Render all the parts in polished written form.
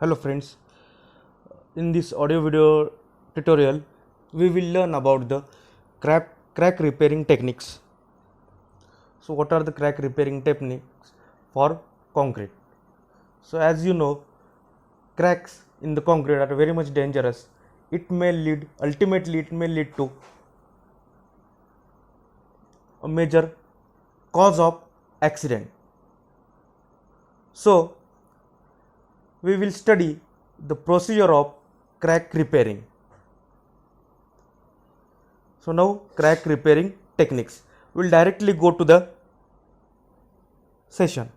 Hello friends, in this audio video tutorial we will learn about the crack repairing techniques. So what are the crack repairing techniques for concrete? So as you know, cracks in the concrete are very much dangerous. Ultimately it may lead to a major cause of accident. So we will study the procedure of crack repairing. So now crack repairing techniques. We will directly go to the session.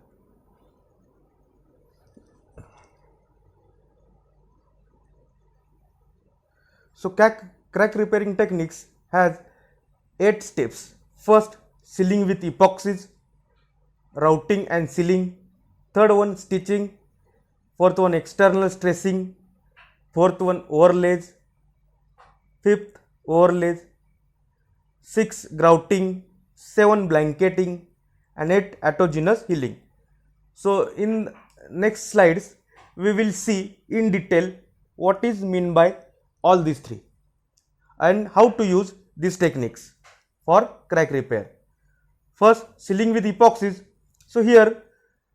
So crack repairing techniques has 8 steps. First, sealing with epoxies, routing and sealing. Third one, stitching. Fourth one, external stressing. Fourth one, overlays. Fifth, overlays. 6, grouting. 7, blanketing. And 8, autogenous healing. So in next slides we will see in detail what is meant by all these three and how to use these techniques for crack repair. First, sealing with epoxies. So here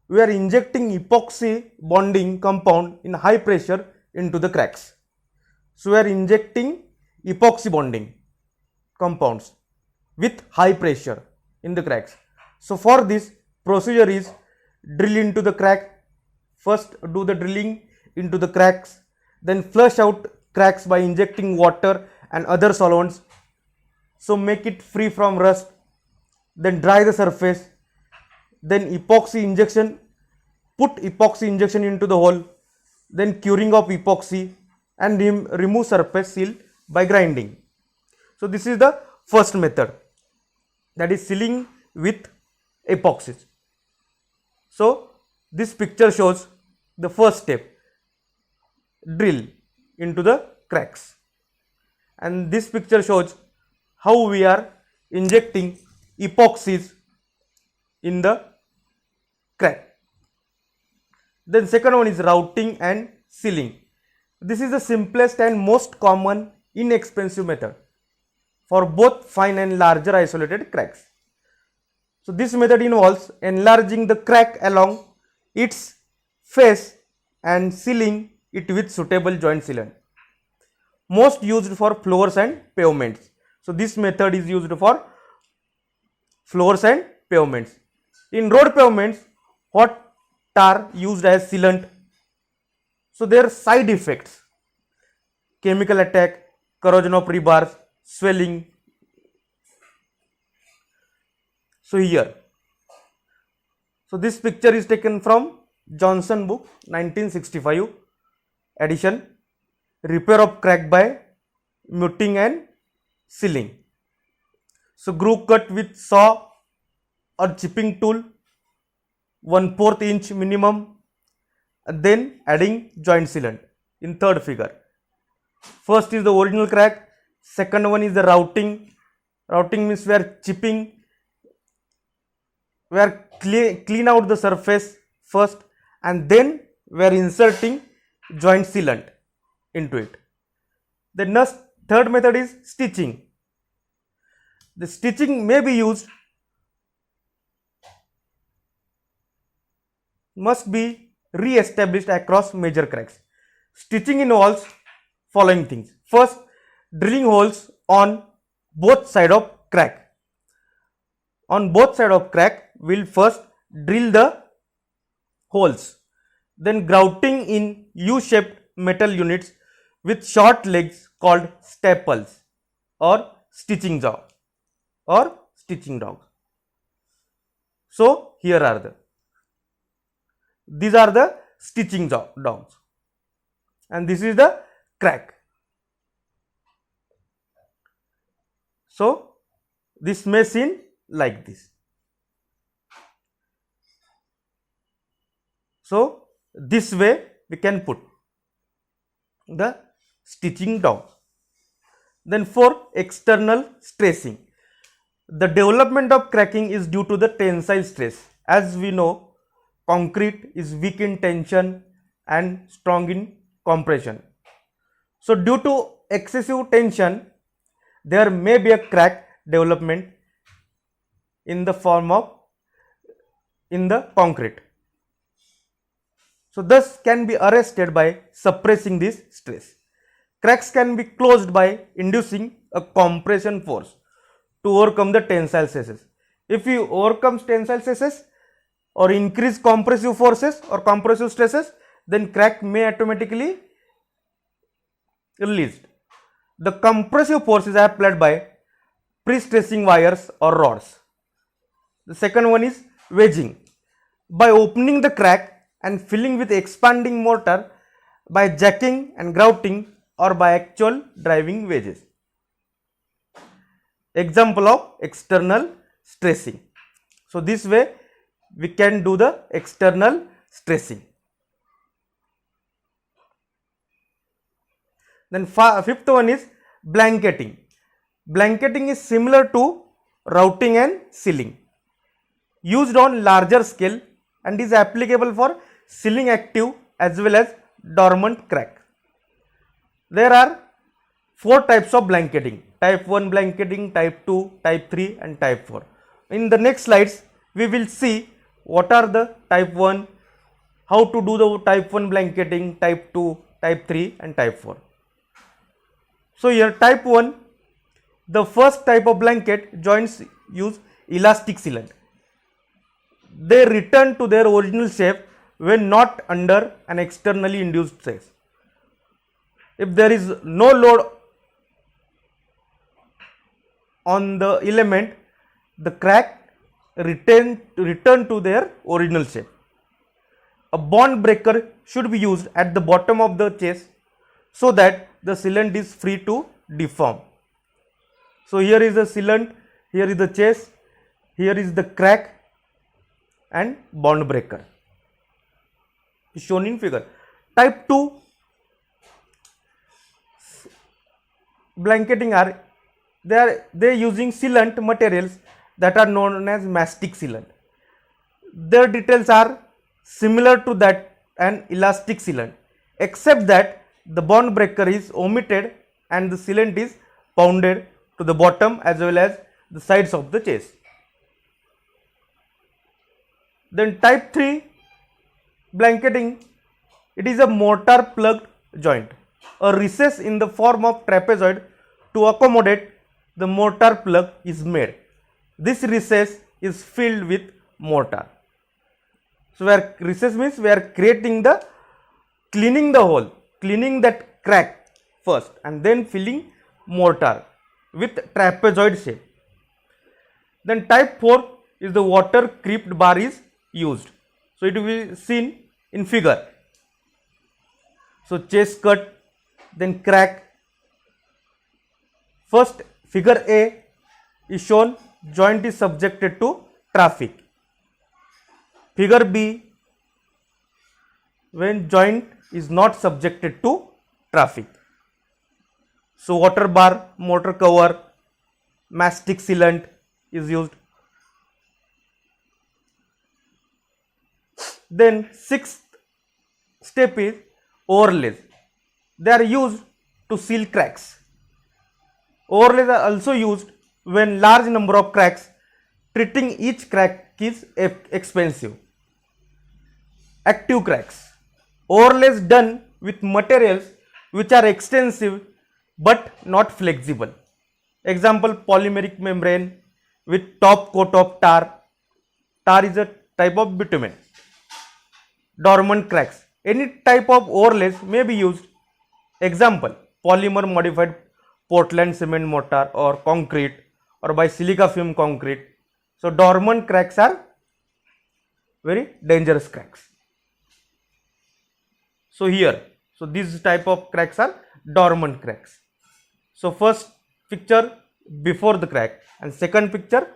we are injecting epoxy bonding compound in high pressure into the cracks. So we are injecting epoxy bonding compounds with high pressure in the cracks. So for this procedure is drill into the crack. First do the drilling into the cracks, then flush out cracks by injecting water and other solvents. So make it free from rust, then dry the surface, then epoxy injection, put epoxy injection into the hole, then curing of epoxy and remove surface seal by grinding. So this is the first method, that is sealing with epoxies. So this picture shows the first step, drill into the cracks, and this picture shows how we are injecting epoxies in the crack. Then second one is routing and sealing. This is the simplest and most common inexpensive method for both fine and larger isolated cracks. So this method involves enlarging the crack along its face and sealing it with suitable joint sealant. Most used for floors and pavements. So this method is used for floors and pavements. In road pavements, hot tar used as sealant. So there are side effects: chemical attack, corrosion of rebars, swelling. So here, so this picture is taken from Johnson book 1965 edition, repair of crack by muting and sealing. So groove cut with saw or chipping tool, 1/4 inch minimum, then adding joint sealant in third figure. First is the original crack, second one is the routing. Routing means we are chipping, we are clean out the surface first, and then we are inserting joint sealant into it. The next third method is stitching. The stitching may be used, must be re-established across major cracks. Stitching involves following things. First, drilling holes on both sides of crack. On both sides of crack, we'll first drill the holes, then grouting in U-shaped metal units with short legs called staples or stitching jaw or stitching dogs. So here are these are the stitching dogs, and this is the crack. So this may seem like this. So this way we can put the stitching down. Then for external stressing, the development of cracking is due to the tensile stress. As we know, concrete is weak in tension and strong in compression. So due to excessive tension, there may be a crack development in the form of in the concrete. So thus can be arrested by suppressing this stress. Cracks can be closed by inducing a compression force to overcome the tensile stresses. If you overcome tensile stresses or increase compressive forces or compressive stresses, then crack may automatically released. The compressive force is applied by pre-stressing wires or rods. The second one is wedging. By opening the crack and filling with expanding mortar by jacking and grouting or by actual driving wedges. Example of external stressing. So this way we can do the external stressing. Then fifth one is blanketing. Blanketing is similar to routing and sealing, used on larger scale and is applicable for sealing active as well as dormant crack. There are 4 types of blanketing: type 1 blanketing, type 2, type 3 and type 4. In the next slides we will see what are the type 1, how to do the type 1 blanketing, type 2, type 3 and type 4. So here type 1, the first type of blanket joints use elastic sealant. They return to their original shape when not under an externally induced stress. If there is no load on the element, the crack return to their original shape. A bond breaker should be used at the bottom of the chase so that the sealant is free to deform. So here is the sealant, here is the chase, here is the crack and bond breaker is shown in figure. Type 2 blanketing are they using sealant materials that are known as mastic sealant. Their details are similar to that an elastic sealant, except that the bond breaker is omitted and the sealant is pounded to the bottom as well as the sides of the chase. Then type 3 blanketing, it is a mortar plugged joint. A recess in the form of trapezoid to accommodate the mortar plug is made. This recess is filled with mortar. So where recess means we are cleaning the hole, cleaning that crack first and then filling mortar with trapezoid shape. Then type 4 is the water creeped bar is used. So it will be seen in figure. So chase cut, then crack. First figure A is shown, joint is subjected to traffic. Figure B, when joint is not subjected to traffic. So water bar, mortar cover, mastic sealant is used. Then sixth step is overlays. They are used to seal cracks. Overlays are also used when large number of cracks. Treating each crack is expensive. Active cracks. Overlays done with materials which are extensive but not flexible. Example, polymeric membrane with top coat of tar. Tar is a type of bitumen. Dormant cracks. Any type of overlays may be used. Example, polymer modified Portland cement mortar or concrete or by silica fume concrete. So dormant cracks are very dangerous cracks. So here, so these type of cracks are dormant cracks. So first picture before the crack and second picture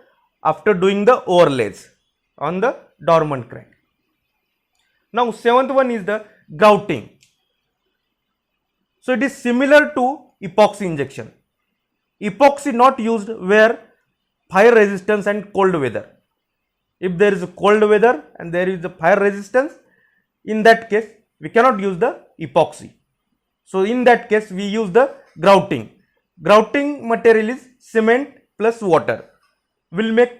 after doing the overlays on the dormant crack. Now seventh one is the grouting. So it is similar to epoxy injection. Epoxy not used where fire resistance and cold weather. If there is a cold weather and there is a fire resistance, in that case we cannot use the epoxy. So in that case we use the grouting. Grouting material is cement plus water. We'll make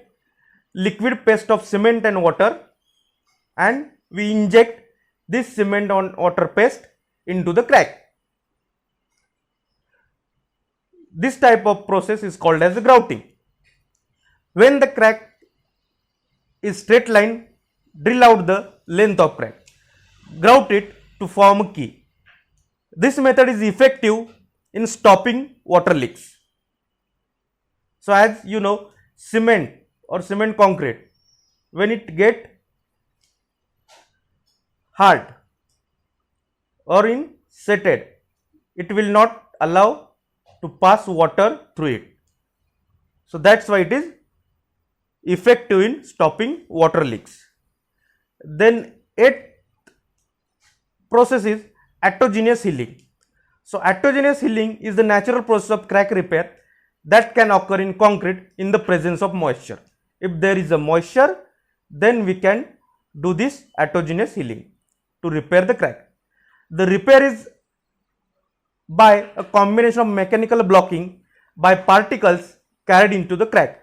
liquid paste of cement and water, and we inject this cement and water paste into the crack. This type of process is called as grouting. When the crack is straight line, drill out the length of crack. Grout it to form a key. This method is effective in stopping water leaks. So as you know, cement or cement concrete, when it get hard or in setted, it will not allow to pass water through it. So that's why it is effective in stopping water leaks. Then eighth process is autogenous healing. So autogenous healing is the natural process of crack repair that can occur in concrete in the presence of moisture. If there is a moisture, then we can do this autogenous healing to repair the crack. The repair is by a combination of mechanical blocking by particles carried into the crack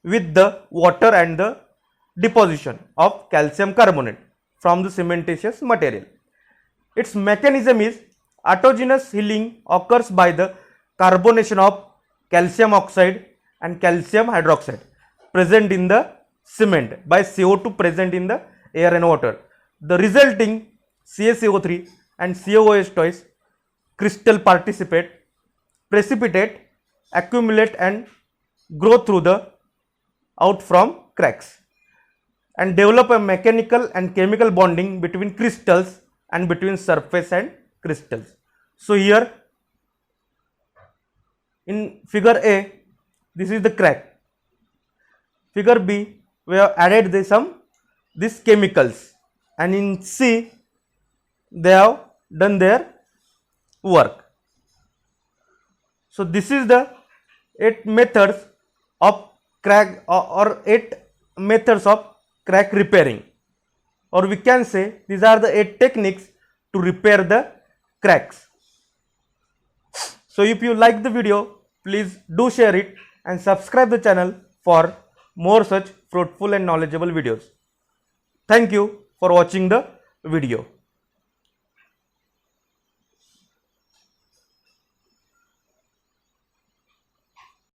with the water and the deposition of calcium carbonate from the cementitious material. Its mechanism is autogenous healing occurs by the carbonation of calcium oxide and calcium hydroxide present in the cement by CO2 present in the air and water. The resulting CaCO3 and COOH twice crystal precipitate, accumulate and grow through the out from cracks and develop a mechanical and chemical bonding between crystals and between surface and crystals. So here in figure A, this is the crack. Figure B, we have added these chemicals, and in C they have done their work. So this is the 8 methods of crack or 8 methods of crack repairing, or we can say these are the 8 techniques to repair the cracks. So if you like the video, please do share it and subscribe the channel for more such fruitful and knowledgeable videos. Thank you for watching the video.